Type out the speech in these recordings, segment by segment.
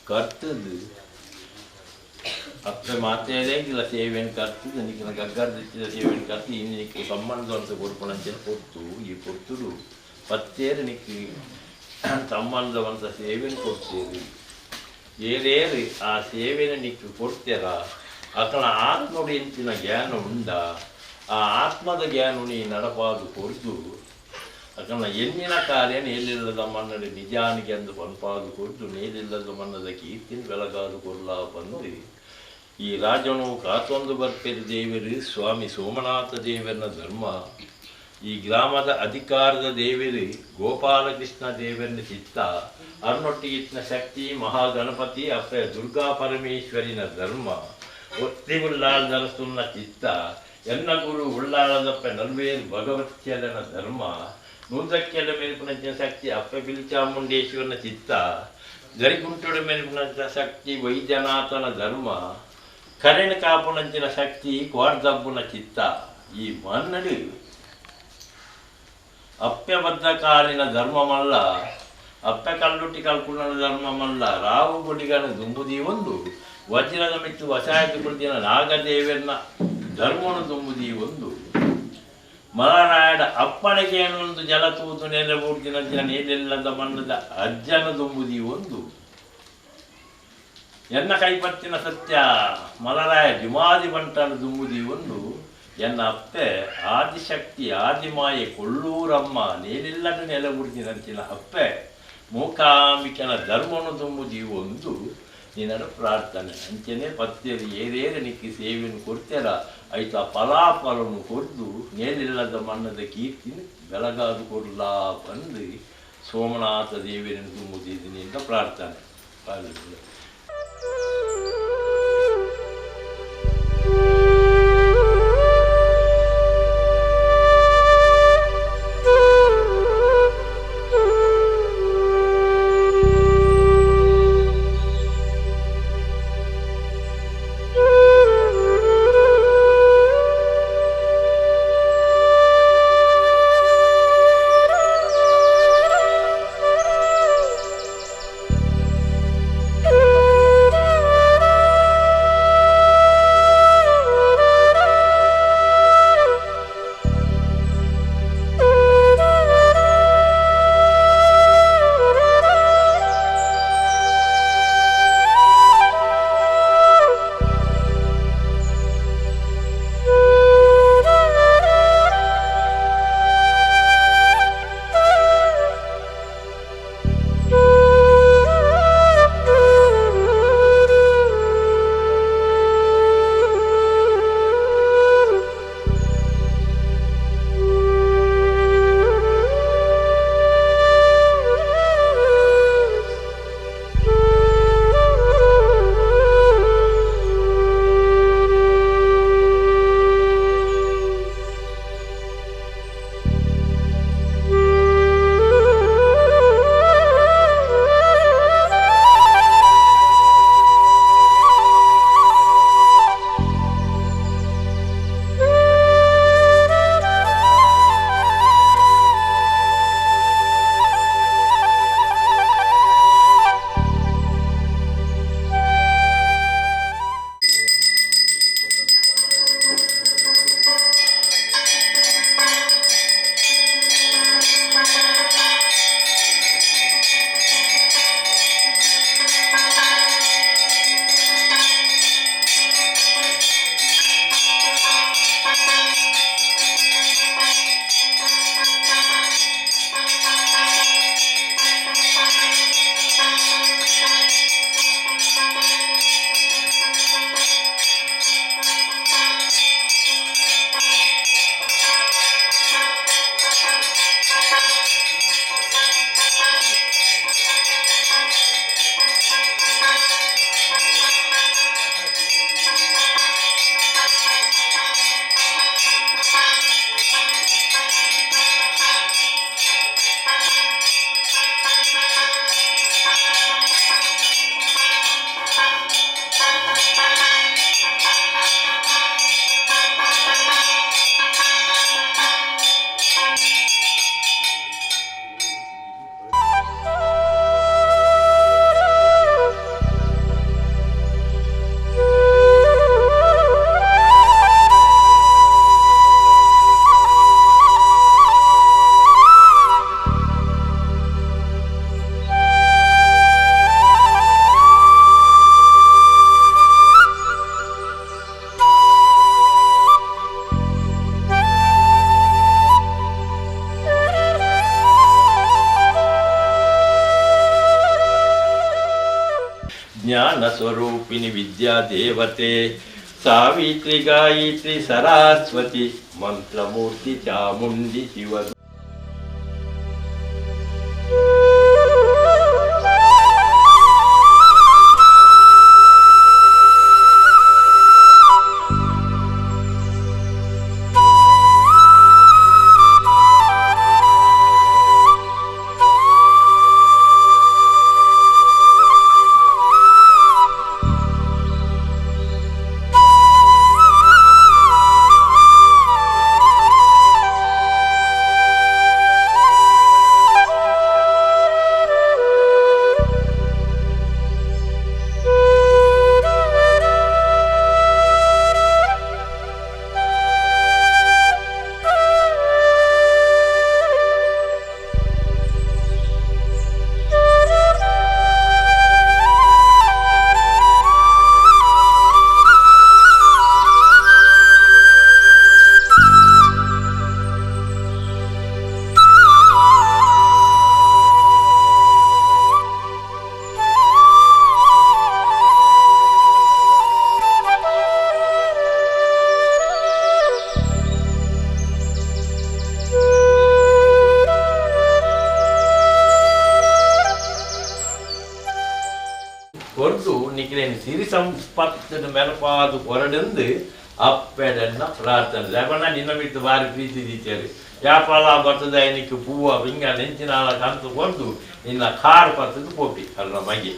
ಕರ್ತದ್ದು ಅಪ್ಪ ಮಾತೆಯಲ್ಲ ಸೇವೆಯನ್ನು ಕರ್ತದ್ದು ನಿಕ್ಕೆ ಗಗ್ಗರ್ದಿಚ್ಚಿದ ಸೇವೆಯನ್ನು ಕರ್ತಿ ನಿಕ್ಕೆ ಸಂಬಂಧ ಅಂತ ಕೊಡ್ಕೊಂಡಂಚೆಲ್ಲ ಕೊಟ್ಟು ಈ ಕೊಟ್ಟರು ಪತ್ತೇರು ನಿಕ್ಕೆ ಸಂಬಂಧವಂತ ಸೇವೆಯನ್ನು ಕೊಡ್ತೀರಿ ಏರೇರಿ ಆ ಸೇವೆಯನ್ನು ನಿಕ್ಕೆ ಕೊಡ್ತೀರ ಅಕಲ ಆತ್ಮಡು ಎಂಚಿನ ಜ್ಞಾನ ಉಂಡ ಆ ಆತ್ಮದ ಜ್ಞಾನ ನೀ ನಡಪಾದು ಕೊಡ್ದು ಅಕಲ ಎನ್ನಿನ ಕಾರ್ಯನ ಎಲ್ಲಿಲ್ಲದ ಮನ್ನಡೆ ನಿಜಾನಿಗೆ ಅಂದು ಪನ್ಪಾದು ಕೊಡ್ದು ಮೇಲಿಲ್ಲದ ಮನ್ನದ ಕೀರ್ತಿನ ಬೆಳಗಾದು ಕೊಲ್ಲ ಬಂದು ಈ ರಾಜನು ಕಾತೊಂದು ಬರ್ಪೇರು ದೇವರು ಸ್ವಾಮಿ ಸೋಮನಾಥ ದೇವರನ ಧರ್ಮ ಈ ಗ್ರಾಮದ ಅಧಿಕಾರದ ದೇವರು ಗೋಪಾಲಕೃಷ್ಣ ದೇವರನ ಚಿತ್ತ ಅರ್ನೊಟ್ಟಿಗಿನ ಶಕ್ತಿ ಮಹಾಗಣಪತಿ ಅಪ್ಪ ದುರ್ಗಾ ಪರಮೇಶ್ವರಿನ ಧರ್ಮ ಒತ್ತಿ ಉಳ್ಳಾಳದರಸುನ್ನ ಚಿತ್ತ ಎನ್ನ ಗುರು ಉಳ್ಳಾಳದಪ್ಪ ನಲ್ವೇರು ಭಗವತ್ಯಲನ ಧರ್ಮ ನೂದಕ್ಕೆಲ್ಲ ಮೇಲ್ಪುನಂಚಿನ ಶಕ್ತಿ ಅಪ್ಪ ಬಿಲ್ಚಾಮುಂಡೇಶ್ವರನ ಚಿತ್ತ ಗರಿಗುಂಟುಡ ಮೇಲ್ಪುನಂಚಿನ ಶಕ್ತಿ ವೈದ್ಯನಾಥನ ಧರ್ಮ ಕರೆಣ ಕಾಪುನಂಚಿನ ಶಕ್ತಿ ಕ್ವಾರ್ದಬ್ಬುನ ಚಿತ್ತ ಈ ಮನ್ನಡು ಅಪ್ಯಬದ್ಧ ಕಾಲಿನ ಧರ್ಮಮಲ್ಲ ಅಪ್ಪ ಕಲ್ಲುಟ್ಟಿ ಕಲ್ಪುಣನ ಧರ್ಮಮಲ್ಲ ರಾವು ಗುಡಿಗನ ದುಂಬುದಿ ಒಂದು ವಜ್ರದ ಮಿತ್ತು ವಸಾಯತು ಕುಳಿತಿನ ನಾಗದೇವರನ ಧರ್ಮನು ದುಂಬುದಿ ಒಂದು ಮಲರಾಯಡ ಅಪ್ಪಣೆಗೆ ಒಂದು ಜಲ ತೂತು ನೆಲೆಬೂರ್ತಿನಂಚಿನ ನೀರಿಲ್ಲದ ಮಣ್ಣದ ಅಜ್ಜನ ದುಂಬುದಿ ಒಂದು ಎನ್ನ ಕೈಪತ್ತಿನ ಸತ್ಯ ಮಲರಾಯ ಜುಮಾದಿ ಬಂಟನ ದುಂಬುದಿ ಒಂದು ಎನ್ನ ಅಪ್ಪೆ ಆದಿಶಕ್ತಿ ಆದಿಮಾಯೆ ಕೊಳ್ಳೂರಮ್ಮ ನೀರಿಲ್ಲದ ನೆಲೆಬೂರ್ತಿನಂಚಿನ ಅಪ್ಪೆ ಮೂಕಾಂಬಿಕನ ಧರ್ಮನು ತುಂಬುದಿ ಒಂದು ನಿನ್ನ ಪ್ರಾರ್ಥನೆ ಅಂಚೆನೆ ಪತ್ಯರು ಏರೇರೆ ನಿಕ್ಕಿ ಸೇವೆಯನ್ನು ಕೊಡ್ತಾರ ಆಯ್ತಾ ಫಲಾಫಲವನ್ನು ಕೊಡ್ದು ನೇಲಿಲ್ಲದ ಮಣ್ಣದ ಕೀರ್ತಿನ ಬೆಳಗಾದು ಕೊಡ್ಲ ಬಂದು ಸೋಮನಾಥ ದೇವಿಯನ್ನು ತುಂಬುದಿದ್ದೀನಿ ಅಂತ ಪ್ರಾರ್ಥನೆ. ಜ್ಞಾನ ಸ್ವರೂಪಿಣಿ ವಿದ್ಯಾ ದೇವತೆ ಸಾವಿತ್ರಿ ಗಾಯತ್ರಿ ಸರಸ್ವತಿ ಮಂತ್ರಮೂರ್ತಿ ಚಾಮುಂಡಿ ಶಿವ. ಕೊರದು ನಿಖಿಲೇನು ಸಿರಿ ಸಂಪತ್ತಿನ ಮೆಲಪಾದು ಕೊರಡೆಂದು ಅಪ್ಪೆಡನ್ನ ಪ್ರಾರ್ಥನೆ ಲೆಬನ ನಿನ್ನ ಬಿಟ್ಟು ಬಾರಿ ಪ್ರೀತಿ ದೀಚರು ವ್ಯಾಪಾರ ಬರ್ತದೆ ನಿಕ್ಕೆ ಹೂವು ಹಿಂಗ ನೆಂಚಿನ ಕಂತು ಕೊರದು ನಿನ್ನ ಕಾರು ಪತ್ತದು ಪೋಪಿ ಅಲ್ಲ ಮಗೆ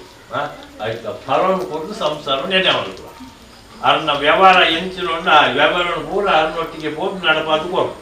ಅದಕ್ಕೆ ಫಲವನ್ನು ಕೊರದು ಸಂಸಾರ ನೆನೆ ಮಾಡ್ತು ಅರ್ನ ವ್ಯವಹಾರ ಎಂಚಿನೊಂಡ ವ್ಯವಹಾರ ಪೂರ ಅರ್ನೊಟ್ಟಿಗೆ ಪೋಪಿ ನಡಪಾದು ಕೊರದು.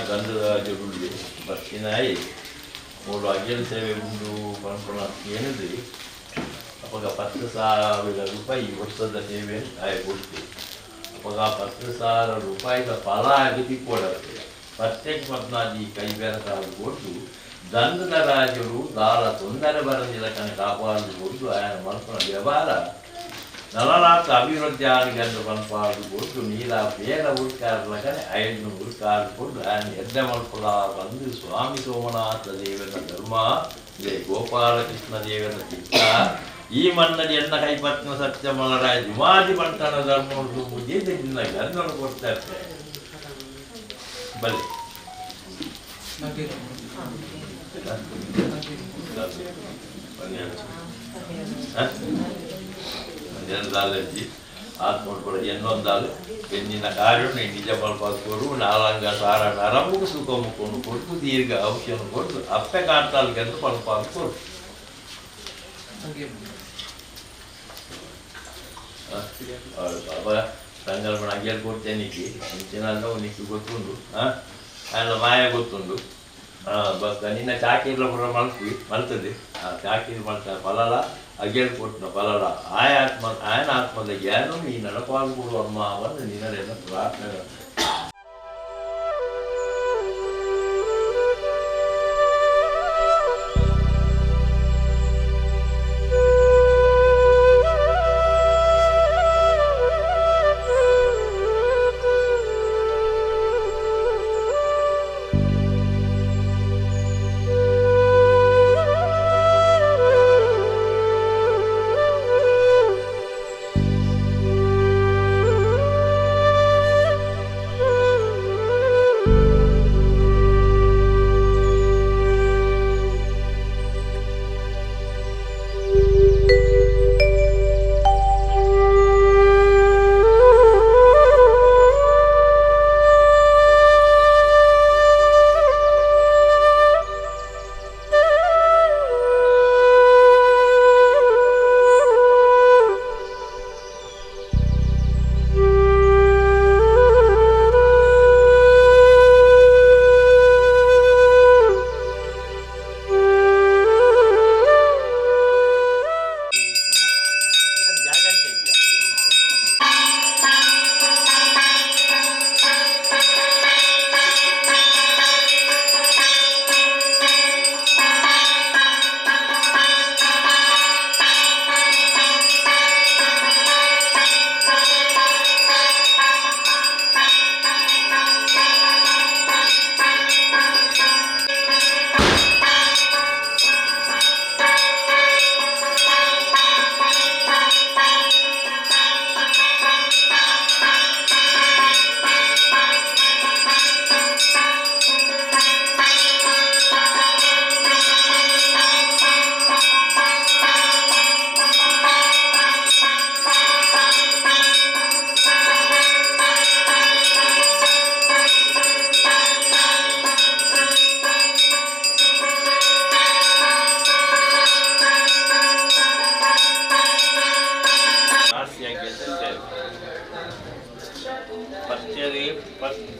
ಗಂಧರಾಜರುಳ್ಳಿ ಬರ್ತಿನಾಯಿ ಮೂರು ಅಜ್ಜನ ಸೇವೆ ಉಂಡು ಪಂಪಣ ಏನಿದೆ ಅವಾಗ 10,000 ರೂಪಾಯಿ ವರ್ಷದ ಸೇವೆ ಆಯ ಕೊಡ್ತೀವಿ. ₹10,000 ಫಲ ಅಗತಿ ಕೊಡತ್ತೆ ಪ್ರತ್ಯೇಕ ಪದ್ಮಾದಿ ಕೈ ಬೆರಕಾಲು ಕೊಟ್ಟು ದಂಡದ ರಾಜರು ದಾಳ ತೊಂದರೆ ಬರದಿಲ್ಲ ಕಣೆ ಕಾಪಾಡಿಕೊಂಡು ಆಯನ ಮಲ್ಪನ ವ್ಯವಹಾರ ನಲನಾಥ ಅಭಿವೃದ್ಧಿ ಆನಿಗಂದು ಪಂಪಾಡಿಕೊಂಡು ನೀರ ಬೇಗ ಹುಡುಕಾರಲ ಕಣೆ ಐದು ಹುಡುಕಾಡಿಕೊಂಡು ಆಯನ ಎದ್ದ ಮಲ್ಪಲ ಬಂದು ಸ್ವಾಮಿ ಸೋಮನಾಥ ದೇವನ ಧರ್ಮ ಇದೇ ಗೋಪಾಲಕೃಷ್ಣ ದೇವನ ಚಿತ್ತ ಈ ಮನ್ನಡಿ ಎನ್ನ ಕೈಪತ್ನ ಸತ್ಯಮಲರಾಯ ದಿಮಾದಿ ಬಂಟನ ಧರ್ಮವನ್ನು ಮುಗಿದ ಗಂಧನು ಕೊಡ್ತಾ ಇರ್ತಾರೆ ಬಲೆ ಒಂದೆರಡಾಲಜಿ ಆತ್ಮೋಡ್ಕೊಡ ಎನ್ನೊಂದಾಲು ಬೆನ್ನಿನ ಕಾರುಣ್ಯ ನಿಜ ಮಲ್ಪರು ನಾಲಂಗ ಸಾರ ನರಮುಗ ಸುಖ ಮುಖವನ್ನು ಕೊಟ್ಟು ದೀರ್ಘ ಔಷಧ ಕೊಟ್ಟು ಅಪ್ಪೆ ಕಾಂತಾಲ್ಗೆಂದು ಪಲ್ಪಾಲು ಕೊಟ್ಟು ಬಾಬಾ ಸಂಕಲ್ಪನ ಅಗ್ಗೆಲ್ ಕೊಡ್ತೇನೆ ಮುಂಚಿನಲ್ಲ ನಿಕ್ಕು ಗೊತ್ತುಂಡು ಎಲ್ಲ ಮಾಯ ಗೊತ್ತುಂಡು ನಿನ್ನ ಚಾಕಿರ್ಲ ಪುರ ಮಲ್ತದೆ ಆ ಚಾಕಿರ್ ಮಲ್ತ ಫಲಲ ಅಗ್ಗೆಲ್ ಕೊಟ್ಟನ ಫಲಲ ಆಯನ ಆತ್ಮದ ಜ್ಞಾನ ನೀ ನಡಪಾಲ್ಕೊಡು ಅಮ್ಮ ಬಂದು ನಿನ್ನೆಲ್ಲ ಪ್ರಾರ್ಥನೆ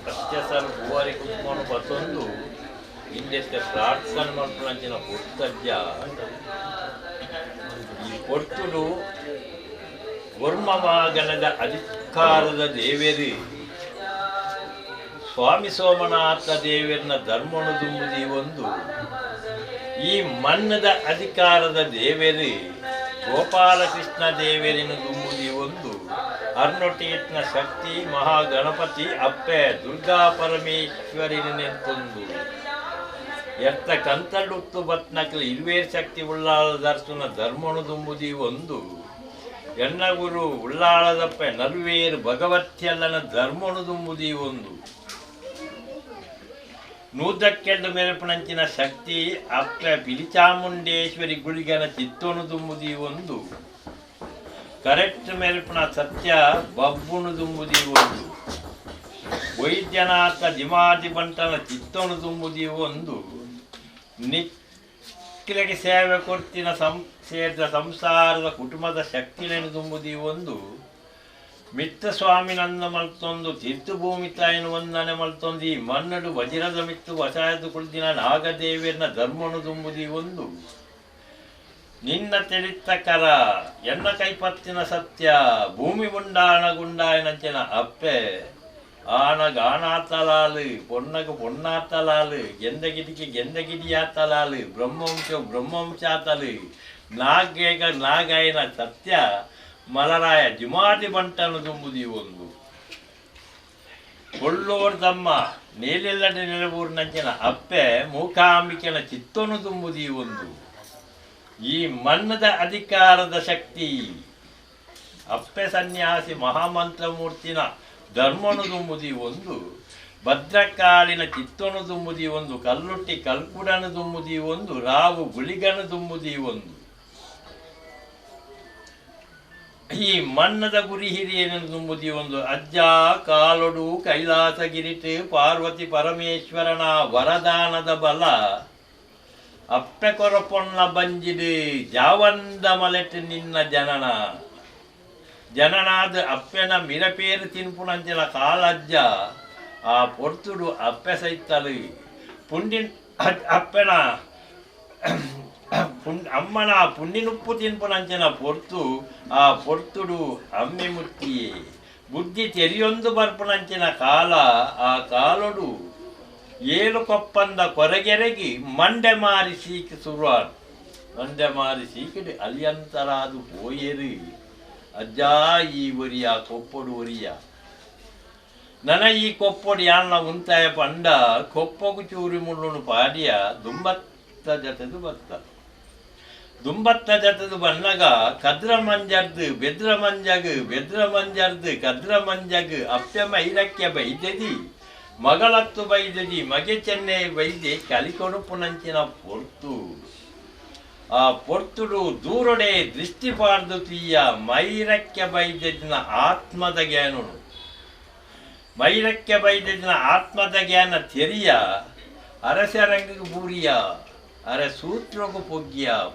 ಪತ್ಯಸನ್ ಹೂವಾರಿ ಕುತ್ಕೊಂಡು ಬತ್ತೊಂದು ಹಿಂದೆಷ್ಟೇ ಪ್ರಾರ್ಥನೆ ಮಾಡ್ಕೊಂಡಂಚಿನ ಕೊಟ್ಟಜ್ಜ ಈ ಕೊಟ್ಟುಡು ವರ್ಮವಾಗನದ ಅಧಿಕಾರದ ದೇವೇರಿ ಸ್ವಾಮಿ ಸೋಮನಾಥ ದೇವರನ್ನ ಧರ್ಮನು ದುಂಬುದಿ ಒಂದು ಈ ಮನ್ನದ ಅಧಿಕಾರದ ದೇವೇರಿ ಗೋಪಾಲಕೃಷ್ಣ ದೇವರಿನ ದುಂಬುದಿ ಒಂದು ಅರ್ನೊಟೇಟ್ನ ಶಕ್ತಿ ಮಹಾಗಣಪತಿ ಅಪ್ಪೆ ದುರ್ಗಾ ಪರಮೇಶ್ವರಿನೆಂತೊಂದು ಎತ್ತ ಕಂತಳುತ್ತು ಬತ್ನಕಲು ಇರುವೇರ್ ಶಕ್ತಿ ಉಳ್ಳಾಳದರ್ಶನ ಧರ್ಮನು ದುಂಬುದಿ ಒಂದು ಎಣ್ಣಗುರು ಉಳ್ಳಾಳದಪ್ಪೆ ನಲ್ವೇರು ಭಗವತ್ಯಲ್ಲನ ಧರ್ಮನು ದುಂಬುದಿ ಒಂದು ನೂದಕ್ಕೆಂದು ಮೆರಪುನಂಚಿನ ಶಕ್ತಿ ಅಪ್ಪೆ ಪಿಲಿಚಾಮುಂಡೇಶ್ವರಿ ಗುಳಿಗನ ಚಿತ್ತೋನು ದುಂಬುದಿ ಒಂದು ಕರೆಕ್ಟ್ ಮೆರಪುನ ಸತ್ಯ ಬಬ್ಬುನು ದುಂಬುದಿ ಒಂದು ವೈದ್ಯನಾಥ ದಿಮಾದಿ ಬಂಟನ ಚಿತ್ತೋನು ದುಂಬುದಿ ಒಂದು ನಿಕ್ಕಿಲಗೆ ಸೇವೆ ಕೊಡ್ತಿನ ಸೇರಿದ ಸಂಸಾರದ ಕುಟುಂಬದ ಶಕ್ತಿಯನ್ನು ತುಂಬುದಿ ಒಂದು ಮಿತ್ತ ಸ್ವಾಮಿ ನನ್ನ ಮಲ್ತೊಂದು ತೀರ್ಥಭೂಮಿ ತಾಯಿನ ಒಂದನೆ ಮಲ್ತೊಂದು ಈ ಮನ್ನಡು ವಜ್ರದ ಮಿತ್ತು ವಸಾಯದು ಕುಳಿತಿನ ನಾಗದೇವಿಯನ್ನ ಧರ್ಮನು ತುಂಬುದಿ ಒಂದು ನಿನ್ನ ತಿಳಿತ್ತ ಕರ ಎನ್ನ ಕೈಪತ್ತಿನ ಸತ್ಯ ಭೂಮಿ ಗುಂಡಾಯನಂಚಿನ ಅಪ್ಪೆ ஆனகானாத்தலாலு பொன்னகு பொன்னாத்தலாலு ಗೆಂದಗಿದಿಗೆ ಗೆಂದಗಿದಿಯಾತಲಾಲು ಬ್ರಹ್ಮವಂಶಾತಲು ನಾಗೇಗ ನಾಗಾಯನ ಸತ್ಯ ಮಲರಾಯ ಜಿಮಾದಿ ಬಂಟನು ತುಂಬುದಿ ಒಂದು ಕೊಳ್ಳೋರ್ ತಮ್ಮ ನೇಲೆಲ್ಲಡೆ ನೆಲವೂರಿನಂಚಿನ ಅಪ್ಪೆ ಮೂಕಾಂಬಿಕೆನ ಚಿತ್ತನು ತುಂಬುದಿ ಒಂದು ಈ ಮನ್ನದ ಅಧಿಕಾರದ ಶಕ್ತಿ ಅಪ್ಪೆ ಸನ್ಯಾಸಿ ಮಹಾಮಂತ್ರಮೂರ್ತಿನ ಧರ್ಮನು ತುಂಬುದಿ ಒಂದು ಭದ್ರಕಾಳಿನ ಚಿತ್ತನು ತುಂಬುದಿ ಒಂದು ಕಲ್ಲುಟ್ಟಿ ಕಲ್ಕುಡನು ತುಂಬುದಿ ಒಂದು ರಾವು ಗುಳಿಗನು ತುಂಬುದಿ ಒಂದು ಈ ಮನ್ನದ ಗುರಿ ಹಿರಿಯನನ್ನು ತುಂಬುದಿ ಒಂದು ಅಜ್ಜ ಕಾಲೊಡು ಕೈಲಾಸಗಿರಿಟ್ ಪಾರ್ವತಿ ಪರಮೇಶ್ವರನ ವರದಾನದ ಬಲ ಅಪ್ಪೆ ಕೊರಪೊನ್ನ ಬಂಜಿಡು ಜಾವಂದ ಮಲೆಟ್ ನಿನ್ನ ಜನನಾದ ಅಪ್ಪೆನ ಮಿರಪೇರು ತಿನ್ಪುನಂಚಿನ ಕಾಲಜ್ಜ ಆ ಪೊರ್ತುಡು ಅಪ್ಪೆ ಸೈತಲು ಪುಂಡಿನ್ ಅಪ್ಪೆನ ಅಮ್ಮನ ಪುಣ್ಣಿನುಪ್ಪು ತಿನ್ಪುನಂಚಿನ ಪೊರ್ತು ಆ ಪೊರ್ತುಡು ಅಮ್ಮೆ ಮುತ್ತಿಯೇ ಬುದ್ಧಿ ತೆರಿಯೊಂದು ಬರ್ಪುನಂಚಿನ ಕಾಲ ಆ ಕಾಲೊಡು ಏಳು ಕೊಪ್ಪಂದ ಕೊರಗೆರಗಿ ಮಂಡೆ ಮಾರಿ ಸೀಕಿ ಸುರುವಾನ್ ಮಂಡೆ ಮಾರಿ ಸೀಕಿಡು ಅಲಿಯಂತರಾದು ಪೋಯೇರು ಅಜ್ಜ ಈ ಒರಿಯ ಕೊಪ್ಪೊಡು ಒರಿಯ ನನ ಈ ಕೊಪ್ಪೊಡು ಯಾನ ಉಂತಾಯ ಪಂಡ ಕೊಪ್ಪಗು ಚೂರಿ ಮುಳ್ಳುನು ಪಾಡಿಯ ದುಂಬತ್ತ ಜತದು ಬತ್ತ ದುಂಬತ್ತ ಜತದು ಬನ್ನಗ ಕದ್ರ ಮಂಜರ್ದು ಬೆದ್ರ ಮಂಜರ್ದು ಕದ್ರ ಮಂಜಗ್ ಅಪ್ಪೆ ಮೈರಕ್ಕೆ ಬೈದದಿ ಮಗಳತ್ತು ಬೈದದಿ ಮಗೆ ಚೆನ್ನೆ ಬೈದೆ ಕಲಿಕೊಡುಪುನಂಚಿನ ಪೊರ್ತು ಆ ಪೊರ್ತುಡು ದೂರೊಡೆ ದೃಷ್ಟಿ ಪಾರ್ದು ತೀಯ ಮೈರಕ್ಕೆ ಬೈದಿನ ಆತ್ಮದ ಜ್ಞಾನನು ಮೈರಕ್ಕೆ ಬೈದಿನ ಆತ್ಮದ ಜ್ಞಾನ ತೆರಿಯ ಅರಸರಂಗಿಗೆ ಬೂರಿಯ ಅರೆ ಸೂತ್ರಗು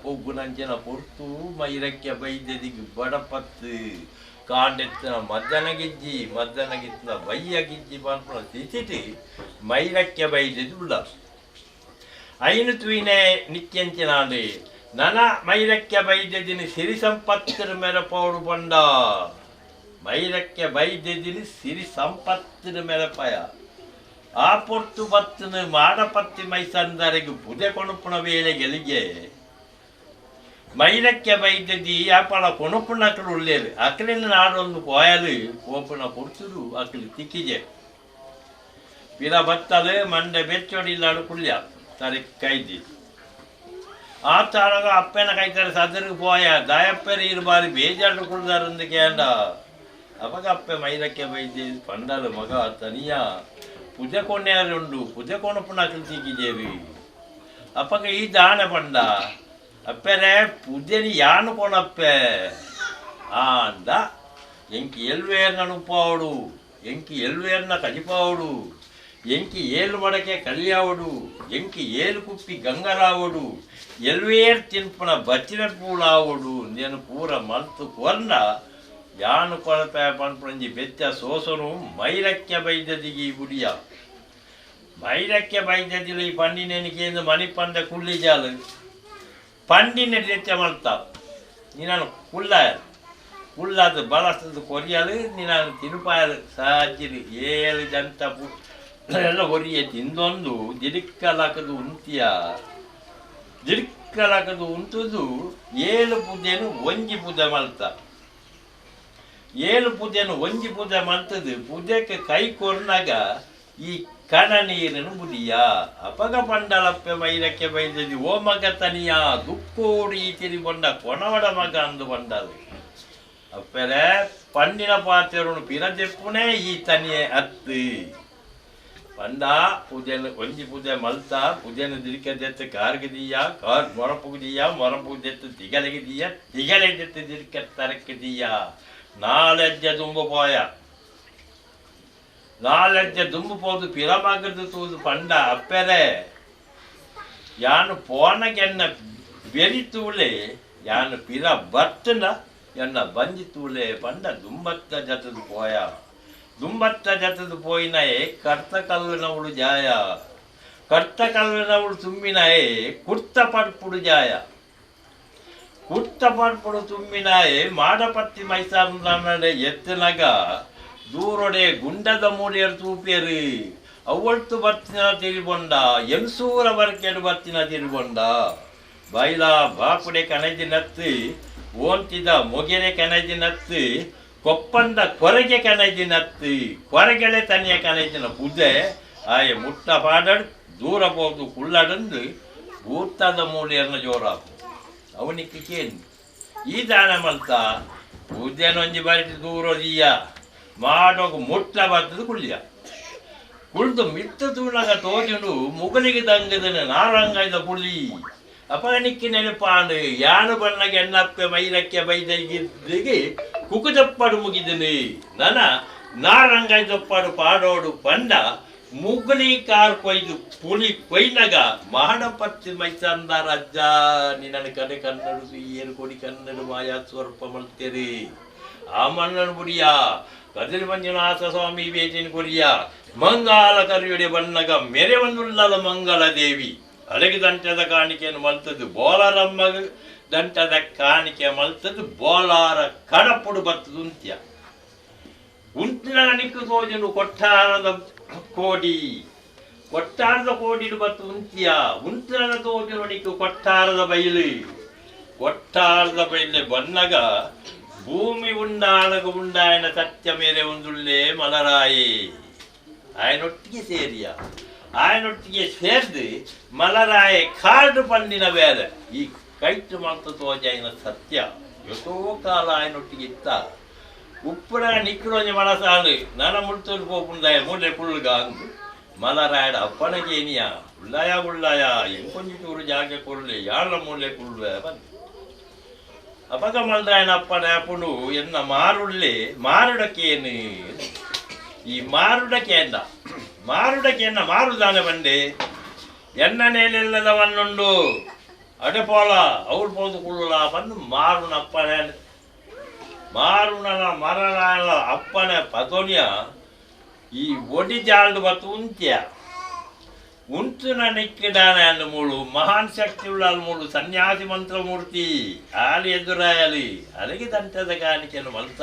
ಪೊಗ್ಗುನಂಚಿನ ಪೊರ್ತು ಮೈರಕ್ಕೆ ಬೈದಿಗೆ ಬಡಪತ್ತು ಕಾಂಡೆತ್ತಿನ ಮದ್ದನಗಿತ್ತಿನ ಬಯ್ಯಗಿಜ್ಜಿ ಪನ್ಪುನ ತಿಥಿಟಿ ಮೈರಕ್ಕೆ ಬೈದಿದುಳ್ಳ ಐನು ತುಯಿನೆ ನಿತ್ಯಂಚಿನಾಡೆ ನನ ಮೈರಕ್ಕೆ ಬೈದ್ಯದಿನಿ ಸಿರಿ ಸಂಪತ್ತಿನ ಮೆರಪೌಡು ಬಂಡ ಮೈರಕ್ಕೆ ಬೈದ್ಯದಿನಿ ಸಿರಿ ಸಂಪತ್ತಿನ ಮೆರಪಯ ಆ ಪೊರ್ತು ಬತ್ತನು ಮಾಡಪತ್ತಿ ಮೈಸಂದರೆಗೆ ಪುದೆ ಕೊಣುಪುಣ ವೇಳೆ ಗೆಲಿಗೆ ಮೈರಕ್ಕೆ ಬೈದ್ಯದಿ ಯಾಪಳ ಕೊಣುಪುಣಕಲು ಉಳ್ಳೇರು ಅಕಲಿನ ನಾಡೊಂದು ಪೋಯಲು ಕೋಪುನ ಕೊಡ್ತುಡು ಅಕಲಿ ತಿಕ್ಕಿಗೆ ಪಿರ ಬತ್ತಲು ಮಂಡೆ ಬೆಚ್ಚೊಡಿಲ್ಲಾಡು ಕುಳ್ಯ ತರಿ ಕೈದಿ ಆ ತಾಳಗ ಅಪ್ಪನ ಕೈತಾರೆ ಸದರಿಗೆ ಪೋಯ ದಾಯಪ್ಪೆರ ಇರುಬಾರಿ ಬೇಜಾರು ಕುಳ್ದಾರಂದು ಕೇಂಡ ಅವಾಗ ಅಪ್ಪೆ ಮೈರಕ್ಕೆ ಬೈದ್ಯ ಪಂಡಲು ಮಗ ತನಿಯ ಪೂಜೆ ಕೊಂಡ್ಯಾರುಂಡು ಪೂಜೆ ಕೊಣಪುಣ ತಿಕ್ಕಿದೇವಿ ಅಪ್ಪಗ ಈ ದಾನ ಪಂಡ ಅಪ್ಪೆರೆ ಪೂಜೆನಿ ಯಾನು ಕೊಣಪ್ಪೆ ಆಂದ ಎಂಕಿ ಎಲ್ವೇರ್ನ ನುಪ್ಪವಡು ಎಂಕಿ ಎಲ್ವೇರ್ನ ಕಜಿಪವಡು ಎಂಕಿ ಏಳು ಮಡಕೆ ಕಲಿಯಾವಡು ಎಂಕಿ ಏಳು ಕುಪ್ಪಿ ಗಂಗರಾವಡು ಎಲ್ವೇರ್ ತಿನ್ಪುನ ಬಚ್ಚಿನ ಪೂಳಾವಡು నేను ಪೂರ ಮಲ್ತು ಕೊಂಡ ಯಾನು ಕೊಳಪೆ ಪನ್ಪುಣಂಜಿ ಬೆಚ್ಚ ಸೋಸನು ಮೈರಕ್ಕೆ ಬೈದದಿಗಿ ಗುಡಿಯ ಮೈರಕ್ಕೆ ಬೈದದಿಲ್ಲ ಈ ಪಂಡಿನೆನಿಕೆಂದು ಮಣಿಪಂದ ಕುಳ್ಳಿಜಾಲು ಪಂಡಿನ ಬೆಚ್ಚ ಮಲ್ತ ನೀನು ಕುಳ್ಳದು ಬಳಸ್ತದು ಕೊರಿಯಲು ನೀನು ತಿರುಪಾಯಲು ಸಾಜಿರಿ ಏಳು ಜಂತ ಎಲ್ಲ ಹೊರಿಯ ತಿಂದೊಂದು ಜಿಡಿಕ್ಕಲಾಕದು ಉಂಟುದು ಏಳು ಪೂಜೆನು ಒಂಜಿ ಪೂಜೆ ಮಲ್ತ ಏಳು ಪೂಜೆನು ಒಂಜಿ ಪೂಜೆ ಮಲ್ತದು ಪೂಜೆಗೆ ಕೈ ಕೊರ್ನಾಗ ಈ ಕಣ ನೀರನ್ನು ಬುಡಿಯ ಅಪಗ ಪಂಡಲಪ್ಪೆ ಮೈರಕ್ಕೆ ಬೈದದಿ ಓ ಮಗ ತನಿಯ ದುಕ್ಕೋಡಿ ತಿರಿಗೊಂಡ ಕೊಣವಡ ಮಗ ಅಂದು ಬಂಡಲು ಅಪ್ಪೆರೆ ಪಂಡಿನ ಪಾತ್ರೆಯನ್ನು ಪಿರದೆಪ್ಪುನೇ ಈ ತನಿಯೇ ಅತ್ತು ಪಂಡ ಪೂಜೆನು ಒಂಜಿ ಪೂಜೆ ಮಲ್ತ ಪೂಜೆನು ದಿರಿಕದೆತ್ತು ಕಾರ್ಗಿದೀಯ ಕಾರ್ ಮೊರಪುಗಿದೀಯ ತಿಗಲೆಗೆದೆತ್ತು ದಿರಿಕ ತರಕ್ಕಿದೀಯ ನಾಲೆಜ್ಜೆ ದುಂಬು ಪೋಯ ನಾಲೆಜ್ಜೆ ದುಂಬು ಪೋದು ಪಿರಮಗದು ತೂದು ಪಂಡ ಅಪ್ಪೆರೆ ಯಾನು ಪೋನಗೆನ್ನ ಬೆರಿತೂಳೆ ಯಾನು ಪಿರ ಬರ್ತನ ಎನ್ನ ಬಂಜಿ ತೂಳೆ ಪಂಡ ದುಂಬತ್ತ ಜತದು ಪೋಯ ದುಂಬತ್ತ ಜತದು ಪೋಯಿನಯೇ ಕರ್ತ ಕಲ್ಲುನವಳು ಜಾಯ ಕರ್ತ ಕಲ್ಲುನವಳು ತುಂಬಿನಯೇ ಕುರ್ತ ಪಡ್ಪುಡು ಜಾಯ ಕುಟ್ಟಪಡ್ಪಡು ತುಂಬಿನಾಯೆ ಮಾಡಪತ್ತಿ ಮೈಸಾನಡೆ ಎತ್ತನಗ ದೂರೊಡೆ ಗುಂಡದ ಮೂಡಿಯರು ತೂಪಿಯರು ಅವಳ್ತು ಬರ್ತಿನ ತಿರುಬೊಂಡ ಎಂಸೂರ ಬರ್ಕೆಡು ಬರ್ತಿನ ತಿರುಬೊಂಡ ಬೈಲ ಬಾಪುಡೆ ಕಣದಿನತ್ತು ಓಂತಿದ ಮೊಗೆರೆ ಕಣದಿನತ್ತು ಕೊಪ್ಪಂದ ಕೊರಗೆ ಕಣದಿನತ್ತು ಕೊರಗೆಳೆ ತನಿಯ ಕಣದಿನ ಪುದೆ ಆಯೆ ಮುಟ್ಟ ಪಾಡಡ್ ದೂರ ಹೋದು ಕುಳ್ಳಡಂದು ಊಟದ ಮೂಡಿಯರ್ನ ಜೋರಾಪು ಅವನಿಗೆ ಕೇಳಿ ಈ ದಾನ ಮಲ್ತ ಉದ್ಯಾನೊಂಜಿ ಬಾರಿ ದೂರದಿಯ ಮಾಡೋಗ ಮುಟ್ಟ ಬರ್ತದ ಕುಳ್ಳಿಯ ಕುಳ್ದು ಮಿತ್ತ ತೂಣಗ ತೋಜುಂಡು ಮುಗಲಿಗೆ ದಂಗದನ ನಾರಂಗಾಯ್ದ ಪುಳಿ ಅಪನಿಕ್ಕಿ ನೆನಪಾಂಡು ಯಾನು ಬಣ್ಣಗೆ ಎಣ್ಣಪ್ಪೆ ಮೈಲಕ್ಕೆ ಬೈದಗಿದ್ದಿಗೆ ಕುಕುದಪ್ಪಡು ಮುಗಿದನು ನನ ನಾರಂಗಾಯ್ದಪ್ಪಾಡು ಪಾಡೋಡು ಬಂಡ ಮುಗಲಿ ಕಾರ್ ಕೊಯ್ದು ಪುಲಿ ಕೊಯ್ನಗ ಮಾಡಪತ್ತಿ ಮೈಸಂದ ರಜ್ಜ ನಿನ್ನ ಕಡೆ ಕನ್ನಡ ಏರು ಕೊಡಿ ಕನ್ನಡ ಮಾಯಾ ಸ್ವರ್ಪ ಮಲ್ತೇರಿ ಆ ಮಣ್ಣನ ಬುಡಿಯ ಕದಿರಿ ಮಂಜುನಾಥ ಸ್ವಾಮಿ ಬೇಜಿನ ಕೊಡಿಯ ಮಂಗಾಲ ಕರಿಯೊಡೆ ಬಣ್ಣಗ ಮೆರೆ ಒಂದುಳ್ಳದ ಮಂಗಳ ದೇವಿ ಅಲೆಗೆ ದಂಟದ ಕಾಣಿಕೆಯನ್ನು ಮಲ್ತದ್ದು ಬೋಲಾರಮ್ಮ ದಂಟದ ಕಾಣಿಕೆ ಮಲ್ತದ್ದು ಬೋಲಾರ ಕಡಪುಡು ಬರ್ತದು ಅಂತ್ಯ ಉಂಟಿನ ನಿಕ್ಕು ತೋಜನು ಕೊಟ್ಟಾರದ ಕೋಡಿಡು ಬತ್ತು ಉಂತ್ಯ ಉಂಟಿನ ತೋಜನು ನಿಕ್ಕು ಕೊಟ್ಟಾರದ ಬೈಲು ಬನ್ನಗ ಭೂಮಿ ಉಂಡಾಳಗ ಉಂಡಾಯನ ಸತ್ಯ ಮೇಲೆ ಒಂದುಳ್ಳೆ ಮಲರಾಯೇ ಆಯನೊಟ್ಟಿಗೆ ಆಯನೊಟ್ಟಿಗೆ ಸೇರ್ದು ಮಲರಾಯೆ ಕಾಡು ಪಂಡಿನ ಬೇರೆ ಈ ಕೈಟು ಮಾತು ತೋಜಾಯಿನ ಸತ್ಯ ಎಷ್ಟೋ ಕಾಲ ಆಯನೊಟ್ಟಿಗೆ ಇತ್ತ ಉಪ್ಪುರ ನಿಕ್ಕುರೋಜ ಮನಸಾಲು ನನ್ನ ಮುಳ್ತೂರು ಪೋಪುಂದಾಯ ಮೂಲೆ ಪುಳ್ಳುಗ ಅಂದು ಮಲರಾಯಡ ಅಪ್ಪನಗೇನಿಯ ಉಳ್ಳಾಯ ಎಂಕೊಂಜಿಟೂರು ಜಾಗ ಕೊರ್ಲೆ ಯಾಳ ಮೂಲೆ ಕುಳ್ಳುವೆ ಬಂದು ಅಪಗ ಮಲ್ರಾಯನ ಅಪ್ಪನ ಅಪ್ಪನು ಎನ್ನ ಮಾರುಡಕ್ಕೇನು ಈ ಮಾರುಡಕ್ಕೆನ್ನ ಮಾರುದಾನೆ ಬಂಡೆ ಎನ್ನ ನೇಲೆಲ್ಲದವನ್ನುಂಡು ಅಡೆಪೋಲ ಅವ್ರು ಪೋದು ಕುಳ್ಳ ಬಂದು ಮಾರುನನ ಮರರಾಯನ ಅಪ್ಪನ ಪತೋನಿಯ ಈ ಒಡಿ ಜಾಲ್ಡು ಬತ್ತು ಉಂಟುನ ನಿಕ್ಕಿಡಾನೆ ಅನ್ನು ಮೂಳು ಮಹಾನ್ ಶಕ್ತಿ ಉಳ್ಳ ಮೂಳು ಸನ್ಯಾಸಿ ಮಂತ್ರಮೂರ್ತಿ ಆಲಿ ಎದುರಾಯಲಿ ಅಲೆಗೆ ದಂಟದ ಕಾಣಿಕೆಯನ್ನು ಮಲ್ತ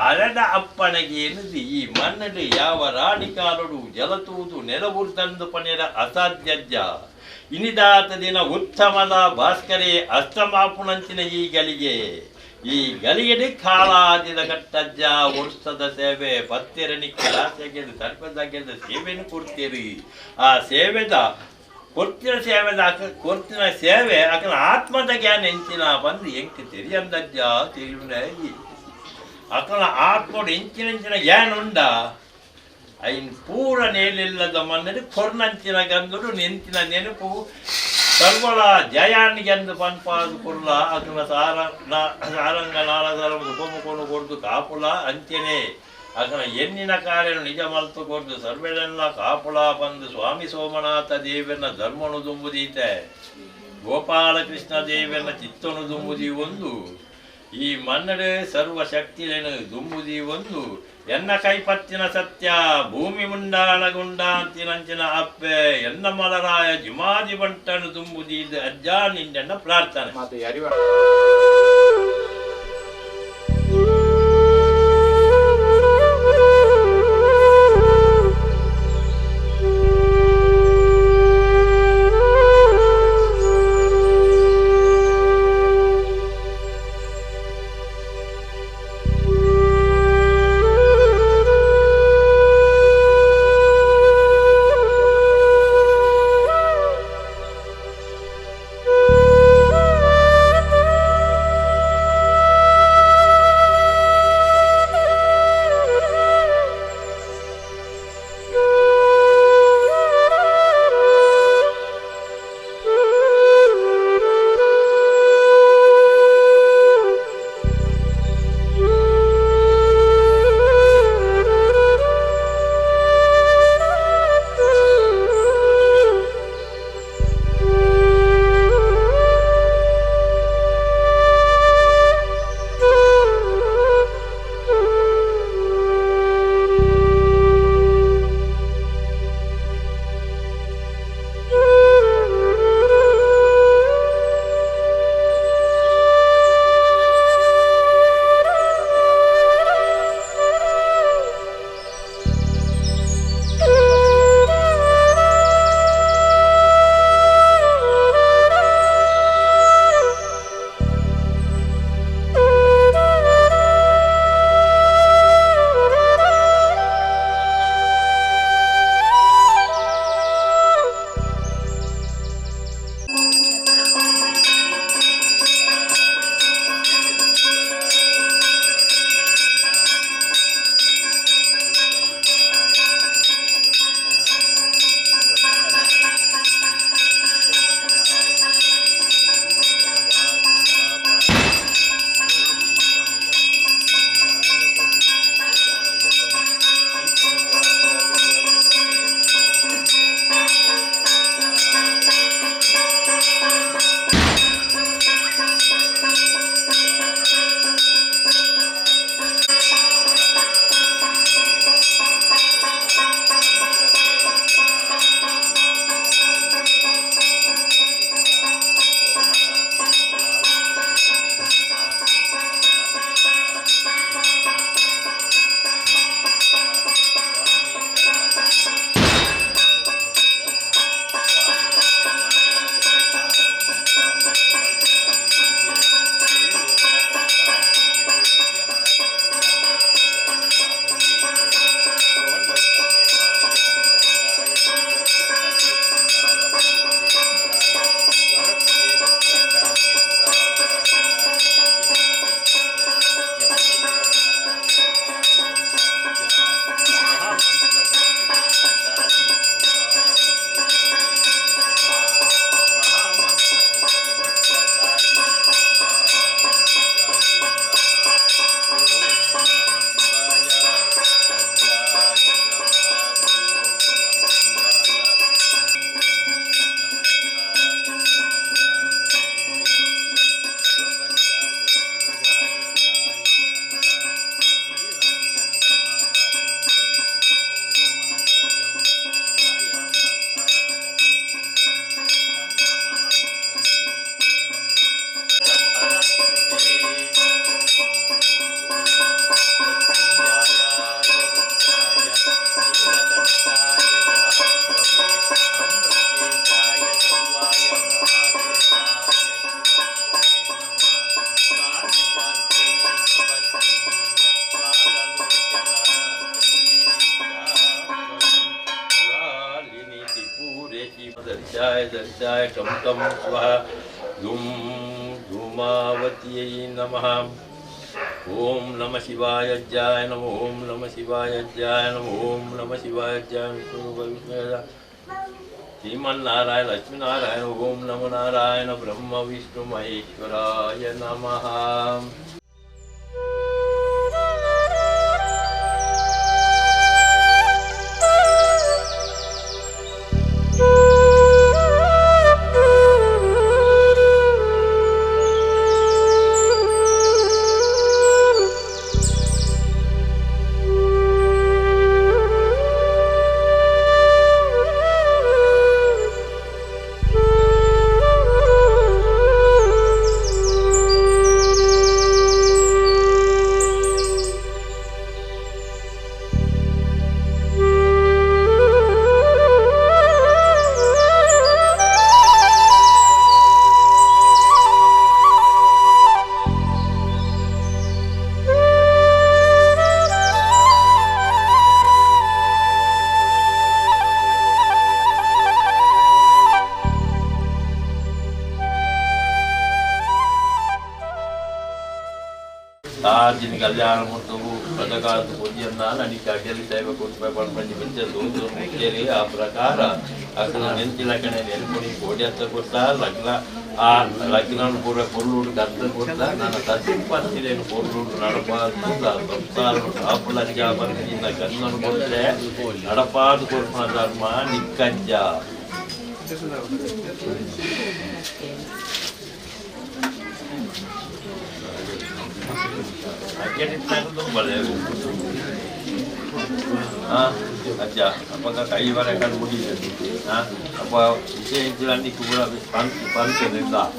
ಅರಡ ಅಪ್ಪನಿಗೆ ಎನಿಸಿ ಈ ಮಣ್ಣಲ್ಲಿ ಯಾವ ರಾಣಿ ಕಾಲಡು ಜಲತೂದು ನೆಲವುರ್ದಂದು ಪನೆರ ಅಸಾಧ್ಯಜ್ಜ ಇನಿದಾತ ದಿನ ಉತ್ತಮದ ಭಾಸ್ಕರೇ ಅಷ್ಟಮಾಪುಣಂಚಿನ ಈ ಗಲಿಗೆಡೆ ಕಾಲಾದಿದ ಕಟ್ಟಜ್ಜ ವರ್ಷದ ಸೇವೆ ಪತ್ತೆರ ನಿಕ್ಕ ರಾಸಗೆದು ಸರ್ಪದಾಗೆದ ಸೇವೆಯನ್ನು ಕೊಡ್ತೀರಿ ಆ ಸೇವೆದ ಕೊರ್ತಿನ ಸೇವೆ ಅಕನ ಆತ್ಮದ ಜ್ಞಾನ ಎಂಚಿನ ಬಂದು ಎಂಕ್ ತೆರಿಯಂದಜ್ಜ ತಿರುವಿನಾಗಿ ಅಕನ ಆತ್ಮಡು ಎಂಚಿನ ಜ್ಞಾನ ಉಂಡ ಐನ್ ಪೂರ ನೇಲಿಲ್ಲದ ಮನ್ನಡಿ ಕೊರ್ನಂಚಿನ ಗಂಧಡು ನೆಂಚಿನ ನೆನಪು ಸರ್ವಳ ಜಯಾನಿಗೆಂದು ಪನ್ಪಾದು ಕುರ್ಲ ಅಕನ ಸಾರಂಗ ನಾಳಸರಮದು ಕೊಮ್ಮುಕೊಂಡು ಕೊಡ್ದು ಕಾಪುಲ ಅಂಚೆನೆ ಅಕನ ಎನ್ನಿನ ಕಾರ್ಯ ನಿಜ ಮಲ್ತು ಕೊಡ್ದು ಸರ್ವೆಲ್ಲ ಕಾಪುಲ ಬಂದು ಸ್ವಾಮಿ ಸೋಮನಾಥ ದೇವನ ಧರ್ಮನು ದುಂಬುದೀತೆ ಗೋಪಾಲಕೃಷ್ಣ ದೇವನ ಚಿತ್ತನು ದುಂಬುದಿ ಒಂದು ಈ ಮನ್ನಡೆ ಸರ್ವ ಶಕ್ತಿಯನ್ನು ದುಂಬುದಿ ಒಂದು ಎನ್ನ ಕೈಪತ್ತಿನ ಸತ್ಯ ಭೂಮಿ ಮುಂಡಾಳಗುಂಡಾಂತಿನಂಚಿನ ಅಪ್ಪೆ ಎನ್ನ ಮಲರಾಯ ಜಿಮಾದಿ ಬಂಟನು ದುಂಬುದಿ ಅಜ್ಜ ನಿಂಡೆನ್ನ ಪ್ರಾರ್ಥನೆ दर्शाय दर्शाय टं टं स्वः धूम धूमावत्यै नमः। ओम नमः शिवाय जय नमः। ओम नमः शिवाय जय नमः। ओम नमः शिवाय जय नमः। श्रीमन्नारायण लक्ष्मीनारायण। ओम नमो नारायण ब्रह्म विष्णु महेश्वराय नमः। Jini kalian bertemu pada kala kemudian nana di kajian saya berkumpul berpanji benci untuk mencari aprakara akan nanti lakukan ini pun kodi atau kota lakukan pura perlu kata kota nana tasik pasti dengan perlu nana pas besar apa lagi apa ini nak nana kota nana pas korban dharma nikanja. Jadi saya tuh boleh, aja. Apakah kayu mereka budi? Apa isi jalan di kubur habis pantai rendah.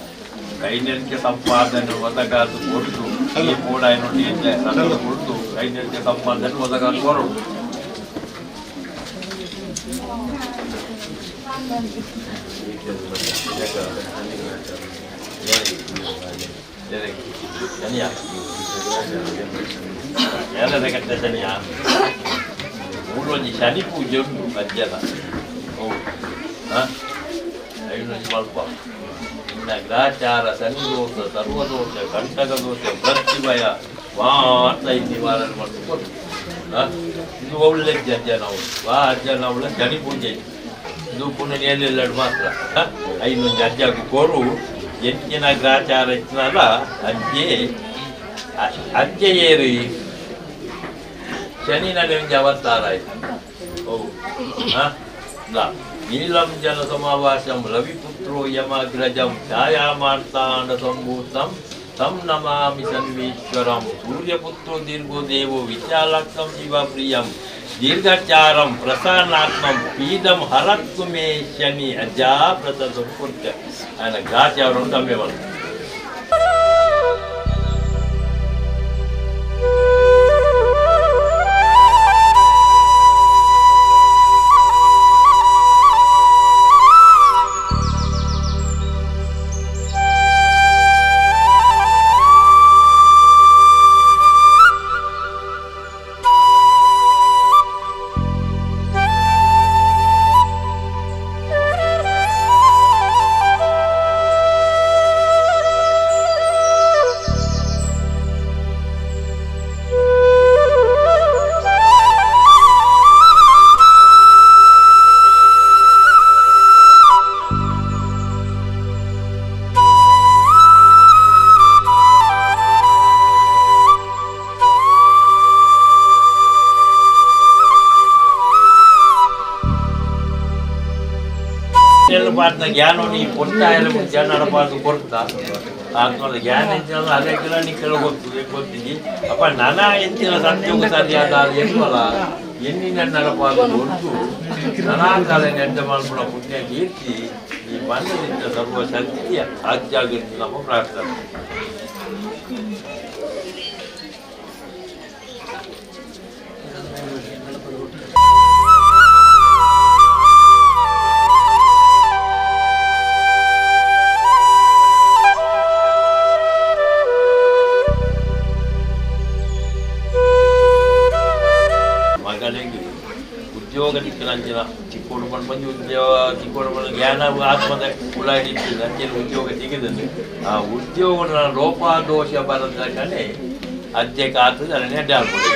Kayu ni kita sampah dan wata katu korutu. Ini pola Indonesia, nanti korutu. Kayu ni kita sampah dan wata katu koru. Jadi ya. Ya ada dekat sini ya. Mulanya shani puja aja lah. Oh, ayo nanti balpa. Inna gracara sani dosa, sarwa dosa, kantaka dosa, prattibaya. Wah, ini waran masuk. Itu boleh jajan awal. Wah, jajan awal shani puja. Itu pun ni ada lad matra. Ayo nanti jajan koru. Yentina gracara itnala ajjeyeri shani nade jawatarai. Oh, la nilam jana samavasam ravi putro yama grajam chaya martanda sambhutam tam namami sanvishwaram surya putro dirgo devo vichalaksam shiva priyam dirgacharam prasanatmam pidam harattume shani aja pratasapurta ana gacha rondame wal. Partner Gyano ni porta elok jangan apa tu porta. Kalau Gyano itu ada kira ni kalau buat ini apa nana itu sanjung tadi ada yang malah ini nana apa tu nana kalau ni ada malah pula punya kirti di mana itu semua sakti ya aja gitu nama perasaan. ಅಂಚಿನ ಚಿಕ್ಕೋಡು ಬಂದು ಉದ್ಯೋಗ ಚಿಕ್ಕೋಡು ಬಂದು ಜ್ಞಾನ ಆತ್ಮದ ಉಳ್ಳಾಡಿದ್ದು ಅಂಚಿನ ಉದ್ಯೋಗ ತೆಗೆದದ್ದು ಆ ಉದ್ಯೋಗ ಲೋಪದೋಷ ಬರದ ಕಡೆ ಅಧ್ಯಕ್ಷ ಆಗ್ತದೆ ಅದನ್ನೇ ಅಡ್ಡ ಹಾಕ್ಬೋದು